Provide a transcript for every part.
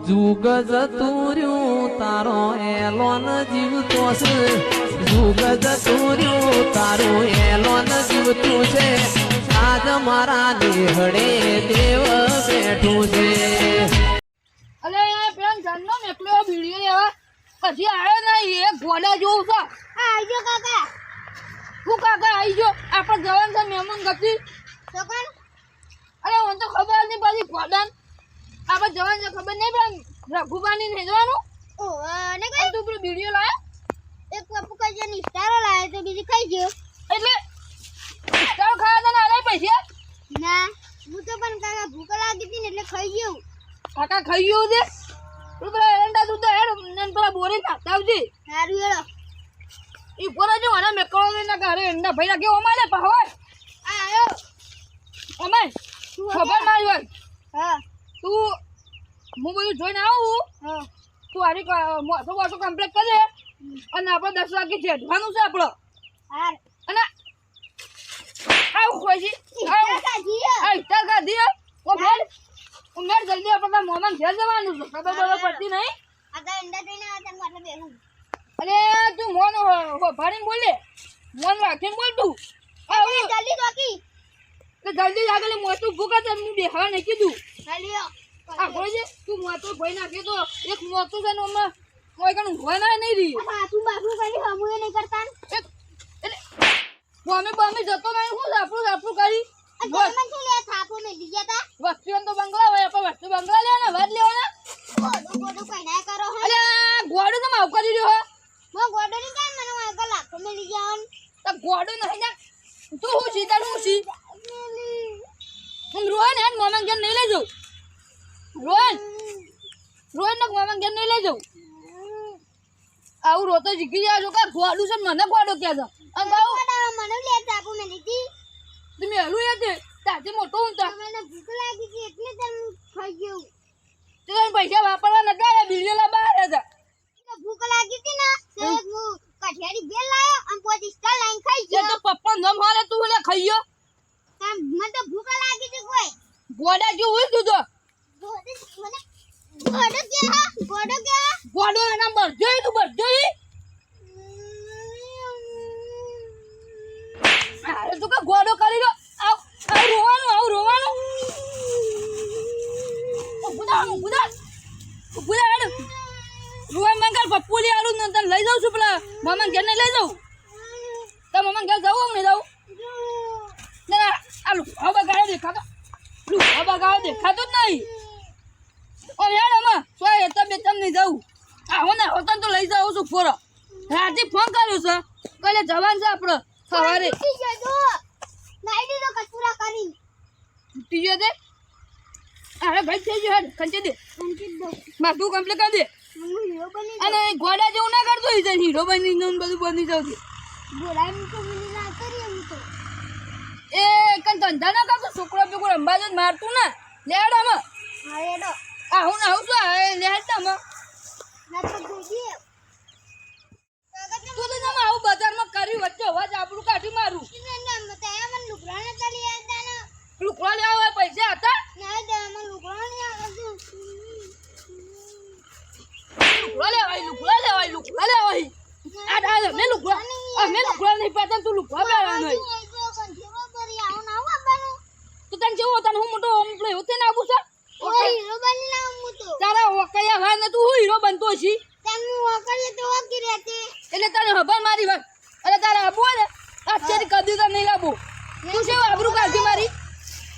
જુગ જતું તારો એલોન જીવતો છે જુગ જતું તારો એલોન જીવતું છે આજ મારા દેહડે દેવ બેઠું છે અલે પેન જાનનો મેકલો વિડિયો લેવા પછી આવ્યો ને એ ગોડા જોઉં છે આઈજો કાકા હું કાકા આઈજો આપણે જવાન છે મહેમાન ગતિ તો કોણ અરે મને તો ખબર નહીં પછી ગોડાન આપણે જવાન છે ખબર નહીં પણ રઘુબાની ને જવાનું ઓ ને કઈ તું પેલો વિડિયો લાયો એક પપ્પુ કઈ જન સ્ટારો લાવ્યો તો બીજી ખાઈ ગયો એટલે તારો ખાવા તને આલે પૈસા ના હું તો પણ કાકા ભૂખ લાગી હતી ને એટલે ખાઈ ગયો કાકા ખાઈ ગયો છે તું પેલા એરંડા તું તો હેડ ને પેલા બોરી નાખતા આવજે સારું હેડો ઈ પોરા જો આના મેકળો લઈને ઘરે એંડા ભઈરા કે ઓમાલે પાહો આ આયો ઓમે ખબર મારી વાત હા તું હું બધું જોઈને આવું હા તું આરી મોટો કમ્પ્લીટ કરે અને આપણે 10 વાગે જેઠવાનું છે આપણો હાર અને આવ ખોજી કાકા જીયો આ ઇતા ગાધી ઓ મેર જલ્દી આપણે મોમન ઘેર જવાનું છે ખબર બરાબર પડતી નહીં આગા અંડા દઈને આ તને એટલે બેહું અરે તું મોન ભાડીને બોલે મોન રાખીને બોલ તું અરે જલ્દી બાકી તો જલ્દી આગળ મોટું ભૂકા તને હું બેહવા નહીં કીધું ચાલ્યો આ ખોજે તું મોટો ભાઈ નાખે તો એક મોટું છે ને ઓમાં કોઈ કણ હોય ના નહીં રહી બાથું બાથું કરી હમુએ નહીં કરતા એટલે બોમે જતો નહીં હું આપણું કરી ગોળમાં શું લે થાપો મે લીયા તા વસ્તીઓ તો બંગલા હોય આપણે વસ્તુ બંગલા લેવાના વાત લેવાના ગોડો ગોડો કઈ ના કરો હે અરે ગોડું તો માફ કરી રહ્યો મો ગોડો ની કાઈ મને આગળ લાખો મે લીયા તો ગોડું નહીં ના તું હું સીધા હું સી હું રોહન હેન મોમન ઘેર નહીં લઈ જાઉં રોહન ને મોમન ઘેર નહીં લઈ જાઉં આવું રોતો જીકી જાય છો કા ગોડું છે મને ગોડો ક્યાં છે અને કહું ગોડો મને લે થાપો મે લીધી તમે હેલું યાદ તાજે મોટો હું તા મને ભૂખ લાગી હતી એટલે તને ખાઈ ગયો તે પૈસા વાપરવા નતા વિડિયો લા બહાર હતા તો ભૂખ લાગી હતી ને તો હું કઠિયારી બેલ લાયો અને પોતી સ્ટાર લાઈન ખાઈ એ ગયો તો પપ્પા નમ હારે તું લે ખાઈયો કામ મને તો ભૂખ લાગી હતી કોઈ ગોડા જો હોય તું તો ગોડો કે હા ગોડો કે ગોડો એના બર જોઈ તું બર જોઈ અરે તું કે ગોડો કરી લો આવ રોવાનું બુદા હેડ રોવાન મંગલ પપ્પુલી આલુ ને તને લઈ જાઉં છું પેલા મામા ઘેર ને લઈ જાઉં તો મામા ઘેર જાઉં નહીં જાઉં ના આલુ હવે ગાડે દેખાતો દેખાતો જ નહીં ઓ હેડ અમા સોય તમે તમને જાઉં આવો ને હોતન તો લઈ જાઉં છું ફોરો રાતે ફોન કર્યો છે કલે જવાન છે આપણો સવારે નાઈડી તો કચુરા કરી તૂટી ગયો તે અરે ભાઈ થઈ ગયો હેડ કંચે દે અંકિત દો માથું કમ્પ્લીટ કરી દે હું હીરો બની અને ગોડા જેવું ના કરતો ઈ તને હીરો બની ને બધું બની જાવ બોલાવી તો મને ના કરી એમ તો એ કન ધંધા ના કરતો છોકરો પેકો રંબા જ મારતું ને લેડ આમાં હા એડો આવું ને આવું તો લેડ આમાં ના તો જોઈએ તું તો તમે આવું બજારમાં કરી વચ્ચે અવાજ આપણું કાઢી મારું ના મતાયા મને લુકરાને ચાલી આવતા ને લુકડા લેવા હોય પૈસા હતા ના દે મને લુકરાને આવતું લુકડા લેવાય આ ડાલે મે લુકડા નહીં પાતા તું લુકડા પહેરવાનો તો તને જેવો તને હું મોટો ઓમપ્લે હોતે ના આવું છે તારા ઓકયા ભાઈ ને તું હું હીરો બનતો છી એટલે તને ખબર મારી વાત અરે તારા આબુ ને આશ્ચર્ય કદી તને નહીં લાવું તું છે આબરૂ કાઢી મારી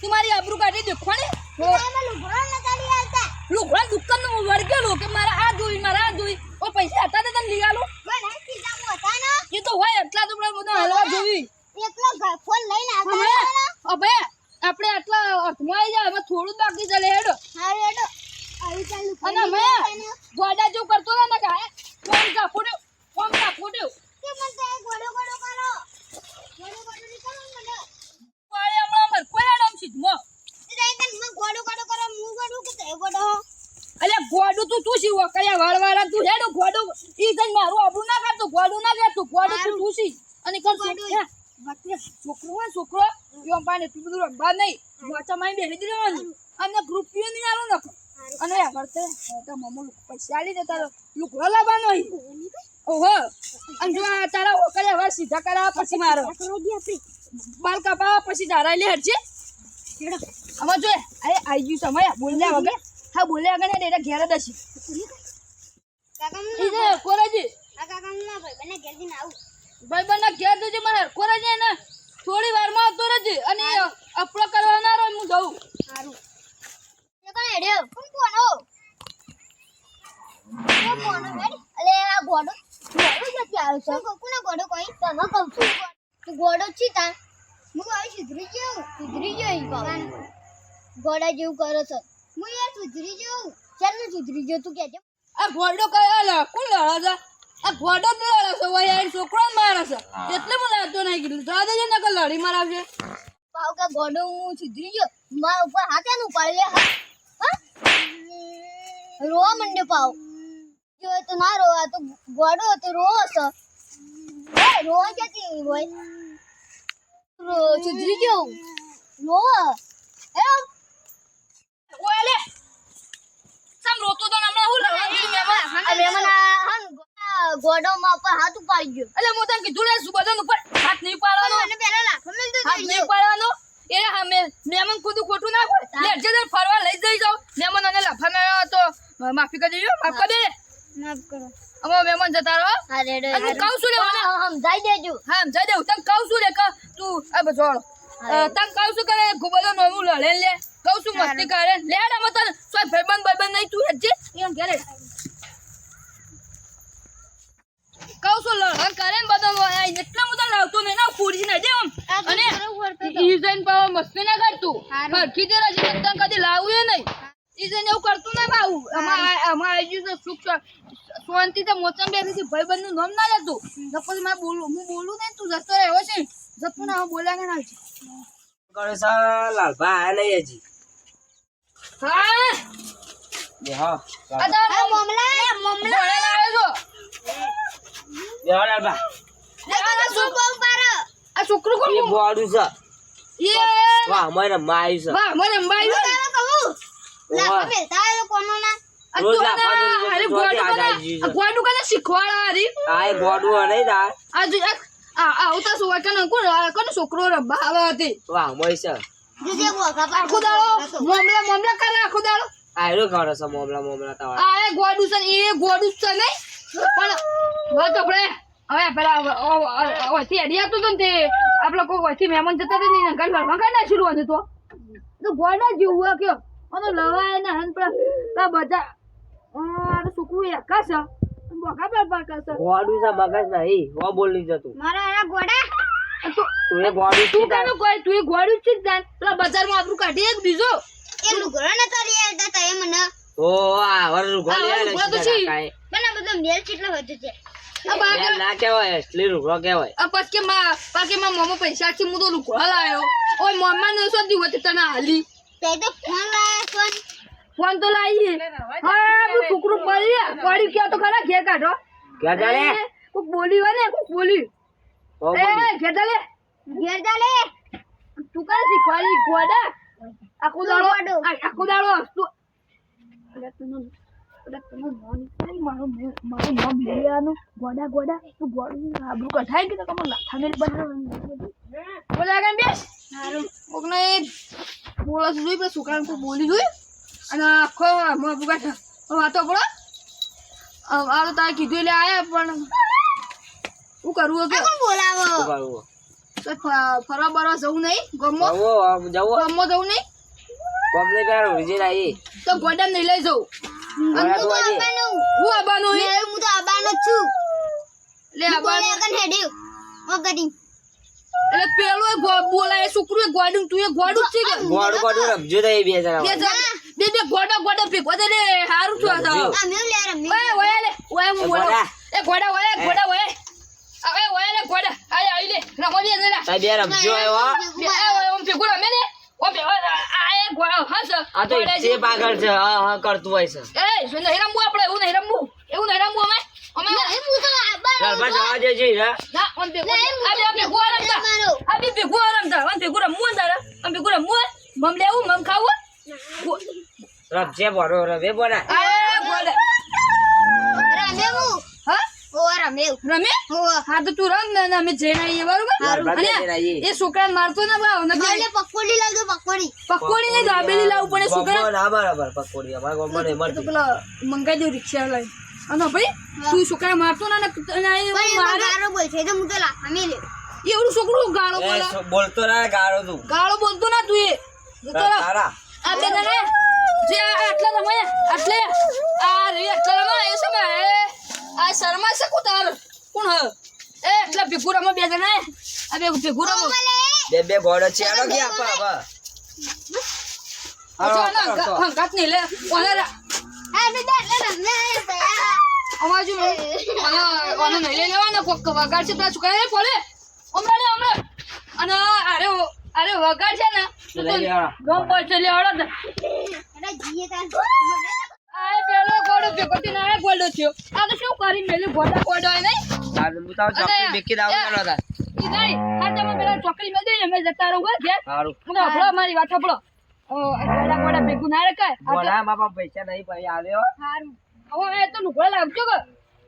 તું મારી આબરૂ કાઢી દેખો ને લુકડા દુકાન નો વળગેલો કે મારા આ જોઈ ઓ પૈસા હતા તો તને લઈ આલો એ તો હોય એટલા તો બધા હલવા જોવી અબે આપણે આટલા અઠમાં આવી જાય હવે થોડું બાકી ચાલે હેડો અને મે ગોડા જો કરતો ને કાય કોમ કા ફોડ્યો પાડે હમણાં મર કોઈ આડમ સીધમો અલે ગોડું તું સી વકયા વાળવાળા તું હેડો ગોડું ઈ કઈ મારું આબરૂ ના કરતો ગોડું ના કરતો ગોડું તું સી અને કર છોકરો યો પાને તું બધું રંબા નહીં વાચા માં બેહી દેવાનું અને ગ્રુપ પીઓ નહીં આલો નખો અને વળતે તો મમ્મો પૈસા આલી દે તારો લુકડો લાવવાનો હી ઓહો અને જો આ તારા ઓકલે હવે સીધા કરા પછી મારો બાલ કાપા પછી તારા લે હરજે આમાં જો અરે આઈ ગયું સમય બોલ્યા વગર હા બોલ્યા વગર ને એટલે ઘેર જ હશે કાકા હું ઈ જે કોરાજી આ કાકા હું ના ભાઈ બને ઘેર દીને આવું ભાઈબંધના ઘેર જજે મને કોરાજી ને થોડી વારમાં આવતો રહેજે અને અપડો કરવા ના રહો હું જઉં સારું એ કોણ હેડ્યો કોણ કોનો અલે આ ગોડો જતી આવ્યો છે કોના ગોડો કોઈ તને કહું છું તું ગોડો છી તા હું આવી સુધરી ગયો ઈ બાબા ગોડા જેવું કરો છો હું યાર સુધરી ગયો ચાલ ને સુધરી ગયો તું કહેજે આ ઘોડો કયા લા કોણ લડા છે આ ઘોડો જ લડા છે વય આ છોકરો મારે છે એટલે મને લાગતો નહીં કીધું જા દેજે ને કે લડી મારાવશે પાવ કે ગોડો હું સુધરી ગયો મારા ઉપર હાથે નું પાડી લે હા રોવા મંડ્યો પાવ જો તો ના રોવા તો ગોડો તો રોવો છે રોવા ક્યાંથી હોય સુધરી ગયો રોવા એમ ઓય લે સમ રોતો તો હમણાં હું લડવા મહેમાન ગોડો માં ઉપર હાથ ઉપાડી ગયો એટલે હું તને કીધું ને સુબદન ઉપર હાથ નહીં પાડવાનો મને પહેલા લાખો મેલ તો હાથ નહીં પાડવાનો એ હા મેમન કુદું ખોટું ના હોય લે જે ફરવા લઈ જઈ જાવ મેમન અને લાફા મેળવા તો માફી કરી દેજો માફ કરી દે માફ કરો અમાર મહેમાન જતા રહો હા રેડો અને કહું છું લે સમજાઈ દેજો હા જઈ દેવું તને કહું છું લે કે તું આ બજોળ તને કહું છું કે ગુબલો નોમું લડે લે કહું છું મસ્તી કરે લેડ આમ તને સોય ભાઈબંધ નહીં તું હેજે એમ ઘરે કહું છું લડન કરે ને બધા એટલે હું તને લાવતો નહીં ના ફૂડી નહીં દે આમ અને ઈ જઈને પાવા મસ્તી ના કરતું ફરખી દે રાજી તને કદી લાવું એ નહીં ઈ જઈને એવું કરતું ના બાવું આમાં આવી ગયું તો સુખ શાંતિ તો મોચમ બેઠી છે ભાઈબંધ નું નામ ના લેતું પછી હું બોલું ને તું જતો રહ્યો છે જતો ના બોલ્યા ના છે ગણેશા લાલભા આયા નહીં હજી હા બે હા આ તારા મમલા લાવે છો બે હા લાલભા આ શું બોમ પારો આ છોકરું કોણ એ બોડું છે એ વાહ મને માયું છે વાહ મને અંબાઈ તારો કહું લાખો મેલ તારો કોનો ના રોજ લાફા અરે ગોડું કને શીખવાડા હરી આ એ બોડું નહીં તા આ જો આ ઉતા સુવા કોણ છોકરો રબ્બા આવે હતી વાહ મોય છે જે બોકા આખો દાડો મમલા કરે આખો દાડો આ એનો ઘર છે મોમલા તાવા આ એ ગોડું છે એ ગોડું છે નહીં પણ વાત આપણે હવે પેલા ઓથી એડી આવતું હતું ને તે આપણે કોઈ ઓથી મહેમાન જતા હતા ને ઘર ઘરમાં કઈ ના શરૂ હતું તો ગોડા જેવું કયો અને લવાય ને હન પેલા બધા આ છોકરું એકા છે બોકા પર કરશે બોડું છે મગજ નહીં વો બોલ નહીં જતું મારા આ ગોડા તું એ બોડું તું છે કાનું કોઈ તું ગોડું છે જાન પેલા બજારમાં આપણું કાઢી એક બીજો એ લુગડો ન કરી આવતા તા એ મને ઓ આ વર ગોલી આ આલે વર તો છે છે. કાઈ મને બધો મેલ કેટલો વધુ છે આ બાગ ના કહેવાય અસલી રૂપો કહેવાય આ પાકે માં મમ્મા પૈસા થી હું તો લુકડા લાયો ઓય મમ્મા ને શું દીવત તને હાલી તે તો ફોન લાયા ફોન તો લાવી હા આપણું છોકરું પડી ક્યાં તો ખરા ઘેર કાઢો ક્યાં ચાલે કોક બોલી હોય ને કોક બોલી ઓ એ બોલી ઘેર ચાલે ઘેર ચાલે તું કાં શીખવાડી ગોડા આખો દાડો હસતું મારું નામ લેવાનું ગોડા તું ગોડું આબરું કઢાય કે તમે લાથા મેલ બનાવવાનું બોલા કે બેસ સારું કોકને બોલો જોઈ પેલા છોકરાને કોઈ બોલી જોઈ અને આખો બુગા વાતો પડો આ તો તારે કીધું એટલે આયા પણ શું કરવું આ કોણ બોલાવો કરવું તો ફરવા બરવા જવું નહીં ગમો જવો જવું નહીં કોમને પેલો વિજય આવી તો ગોડા નહીં લઈ જવું ગોડા તું આજે હું આબાનો હું તો આબાનો છું લે આબાનો બોલે કન હેડ્યું વગડી એટલે પેલો બોલાય છોકરું ગોડું તું એ ગોડું જ છે કે ગોડું રમજો તો એ બે જણા બે ગોડા ભેગો દે રે હારું છું આ આ મેવ લે રમી ઓય લે ઓય હું બોલો ગોડા. એ ગોડા ઓય હવે ઓય લે ગોડા આઈ લે રમો દે જરા તા બે રમજો આવ્યો બે ઓય ઓમ ભેગો રમે ને ઓ બે આ એ ગોડા હસ આ તો જે પાગળ છે હા કરતું હોય છે એ શું નહીં રમવું આપણે એવું નહીં રમવું અમે હું તો આબાનો લાલભા જવા દેજે ને ના ઓમ ભેગો આ ભેગો રમતા મારો આ ભેગો રમતા ઓમ ભેગો રમવું તારા ઓમ ભેગો રમવું મમ લેવું મમ ખાવું રમશે બોરો રમે બોના આ ગોડા રમેવું હા ઓ રમેવું રમે હા તો તું રમ ને અમે જઈને આવીએ બરોબર બરાબર, જઈને અને આવીએ. એ છોકરાને મારતો ના ભાવ ને એટલે પકોડી લાવજો પકોડી પકોડી ને દાબેલી લાવવું પડે છોકરા ગોમો ના બરાબર પકોડી અમારા ગોમો નહીં તો મળતી પેલા મંગાઈ દઉં રિક્ષા લઈ અને ભાઈ તું છોકરા મારતો ના ને પણ મારે ગારો બોલ છે તો હું તો લાફા મેલે એવડું છોકરું ગાળો બોલે બોલતો ના ગાળો તું ગાળો બોલતો ના તું એ જતો રહો. તારા આ બે જણા જે આટલા રમાય આટલે આ રે આટલા રમાય એ સમય આ શર્મા છે કુતાર કોણ હ એ એટલા ભેગું રમો બે જણા આ બે ભેગું રમો બે ઘોડો છે આનો કે આપા હવે અચ્છા ના હંકાત નહીં લે ઓલા હા તો રમે અવાજ ઓને નહીં લઈ લેવાના કોક વગાડ છે તારા છોકરા પડે હમણાં અને અરે વગાડ છે ને તો લઈ લેવાના. ગમ પડશે લેવાડો ને અરે જીએ તાર આ પેલો ગોળો ભેગો થઈને આ ગોળો થયો આ તો શું કરી મેલી ગોળા ગોળો હોય નહીં તારું હું તાવ ચોકડી બેકી દાવ ના હતા ઈ નહીં આ તમે પેલા ચોકડી મેં દઈએ અમે જતા રહો ઘેર સારું અને આપણો મારી વાત આપણો ગોળા ગોળા ભેગું ના રખાય આ તો બોલા બાપા પૈસા નહીં ભાઈ આવ્યો સારું હવે એ તો લુગડા લાવજો કે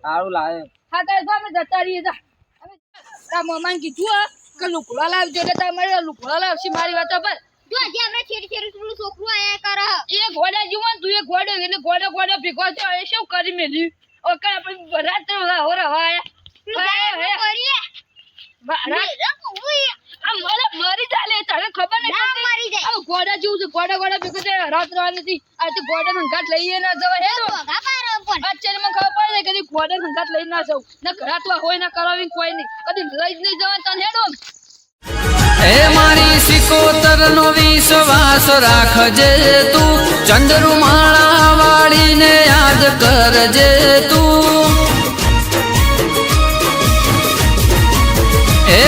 સારું લાવે હા તારે તો અમે જતા રહીએ જા અમે તારા મમ્માને કીધું હે કે લુગડા લાવજો એટલે તમારે લુગડા લાવશે મારી વાત પર જો આજે આપણે છેડી છેડી પેલું છોકરું આયા કરે એ ઘોડા જીવન તું એ ઘોડો એટલે ઘોડો ભેગો થયો એ શું કરી મેલ્યું ઓકે આપણે રાત્રે હોરા કરીએ મરી ચાલે તને ખબર ના નહીં મરી જાય આ ઘોડા જેવું છે ઘોડા ભેગો છે રાત નથી આ તો ઘોડા ઘાટ લઈએ ના જવાય હેડો ભોગા પારો પણ અત્યારે મને ખબર પડે કે ઘોડા ઘાટ લઈ ના જવું ના ઘરાતવા હોય ના કરાવી કોઈ નહીં કદી લઈ જ નહીં જવા તને હેડો હે મારી સિકોતર નો વિશ્વાસ રાખજે તું ચંદ્રમાળા વાળીને યાદ કરજે તું હે